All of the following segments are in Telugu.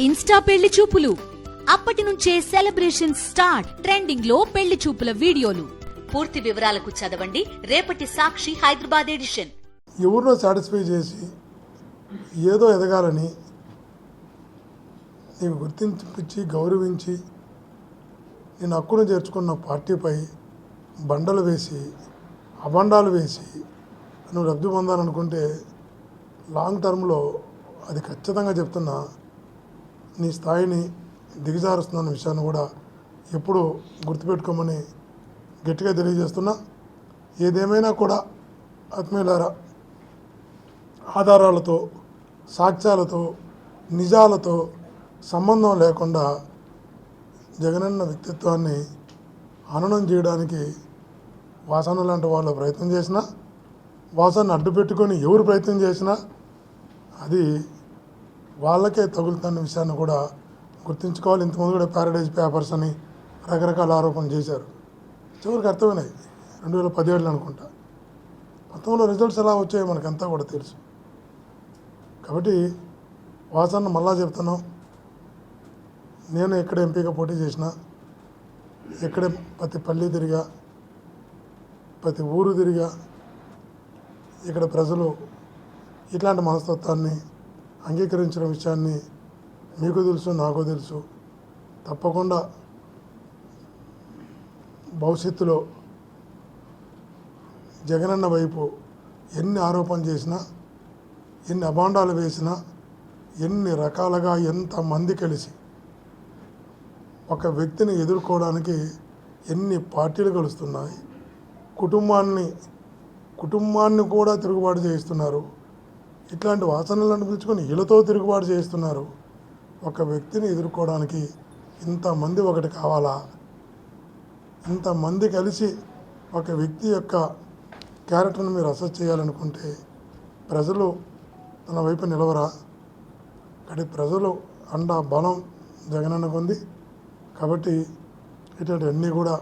ఇన్స్టా పెళ్లి చూపులు అప్పటి నుంచే సెలబ్రేషన్ స్టార్ట్. ట్రెండింగ్ లో పెళ్లి చూపుల వీడియోలు. పూర్తి వివరాలకు చదవండి రేపటి సాక్షి హైదరాబాద్ ఎడిషన్. ఎవరినో సాటిస్ఫై చేసి ఏదో ఎదగాలని నీకు గుర్తించి గౌరవించి నేను హక్కును చేర్చుకున్న పార్టీపై బండలు వేసి అబండాలు వేసి నువ్వు లబ్ధి పొందాలనుకుంటే లాంగ్ టర్మ్లో అది ఖచ్చితంగా చెప్తున్నా నీ స్థాయిని దిగజారుస్తున్న విషయాన్ని కూడా ఎప్పుడూ గుర్తుపెట్టుకోమని గట్టిగా తెలియజేస్తున్నా. ఏదేమైనా కూడా ఆత్మీయులారా, ఆధారాలతో సాక్ష్యాలతో నిజాలతో సంబంధం లేకుండా జగనన్న వ్యక్తిత్వాన్ని హననం చేయడానికి వాసన లాంటి వాళ్ళు ప్రయత్నం చేసినా, వాసనను అడ్డు పెట్టుకొని ఎవరు ప్రయత్నం చేసినా అది వాళ్ళకే తగులుతున్న విషయాన్ని కూడా గుర్తుంచుకోవాలి. ఇంతకుముందు కూడా ప్యారడైజ్ పేపర్స్ అని రకరకాల ఆరోపణలు చేశారు. చివరికి అర్థమైనాయి 2017 అనుకుంటా. 19లో రిజల్ట్స్ ఎలా వచ్చాయో మనకంతా కూడా తెలుసు. కాబట్టి వాసన మళ్ళా చెప్తున్నాం, నేను ఎక్కడ ఎంపీగా పోటీ చేసినా, ఎక్కడ ప్రతి పల్లె తిరిగా, ప్రతి ఊరు తిరిగా, ఇక్కడ ప్రజలు ఇట్లాంటి మనస్తత్వాన్ని అంగీకరించిన విషయాన్ని మీకు తెలుసు, నాకు తెలుసు. తప్పకుండా భవిష్యత్తులో జగనన్న వైపు ఎన్ని ఆరోపణలు చేసినా, ఎన్ని అభాండాలు వేసినా, ఎన్ని రకాలుగా ఎంతమంది కలిసి ఒక వ్యక్తిని ఎదుర్కోవడానికి ఎన్ని పార్టీలు కలుస్తున్నాయి, కుటుంబాన్ని కూడా తిరుగుబాటు చేయిస్తున్నారు. ఇట్లాంటి వాసనలను పిలుచుకొని వీళ్ళతో తిరుగుబాటు చేస్తున్నారు. ఒక వ్యక్తిని ఎదుర్కోవడానికి ఇంతమంది ఒకటి కావాలా? ఇంతమంది కలిసి ఒక వ్యక్తి యొక్క క్యారెక్టర్ని మీరు అసెస్ చేయాలనుకుంటే ప్రజలు తన వైపు నిలవరా? కాబట్టి ప్రజలు అండ బలం జగనన్నకు ఉంది. కాబట్టి ఇట్లాంటివన్నీ కూడా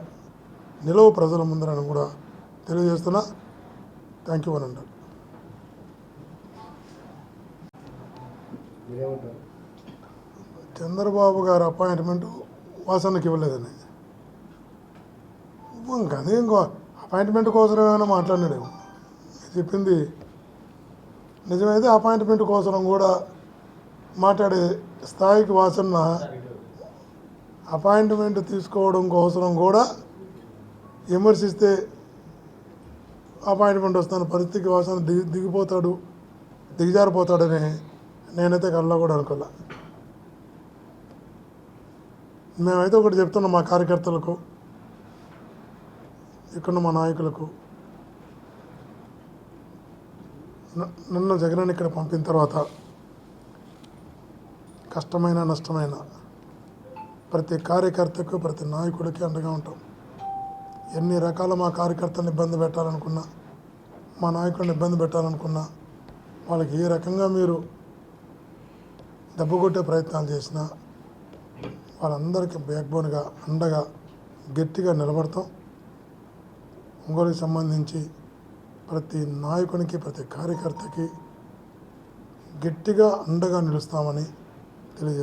నిలవ ప్రజల ముందరని కూడా తెలియజేస్తున్నా. థ్యాంక్ యూ అనండి. చంద్రబాబు గారు అపాయింట్మెంట్ వాసనకి ఇవ్వలేదని ఇంకదే ఇంకో అపాయింట్మెంట్ కోసం ఏమైనా మాట్లాడినాడేమో. చెప్పింది నిజమైతే అపాయింట్మెంట్ కోసం కూడా మాట్లాడే స్థాయికి వాసన అపాయింట్మెంట్ తీసుకోవడం కోసం కూడా విమర్శిస్తే అపాయింట్మెంట్ వస్తున్న పరిస్థితికి వాసన దిగజారిపోతాడని నేనైతే కళ్ళలో కూడా అనుకోలే. మేమైతే ఒకటి చెప్తున్నాం మా కార్యకర్తలకు, ఇక్కడ మా నాయకులకు, నన్ను జగనన్న ఇక్కడ పంపిన తర్వాత కష్టమైన నష్టమైన ప్రతి కార్యకర్తకు ప్రతి నాయకుడికి అండగా ఉంటాం. ఎన్ని రకాల మా కార్యకర్తలను ఇబ్బంది పెట్టాలనుకున్నా, మా నాయకులను ఇబ్బంది పెట్టాలనుకున్నా, వాళ్ళకి ఏ రకంగా మీరు దెబ్బ కొట్టే ప్రయత్నాలు చేసినా వాళ్ళందరికీ బ్యాక్బోన్గా అండగా గట్టిగా నిలబడతాం. ఒంగోలుకి సంబంధించి ప్రతి నాయకునికి ప్రతి కార్యకర్తకి గట్టిగా అండగా నిలుస్తామని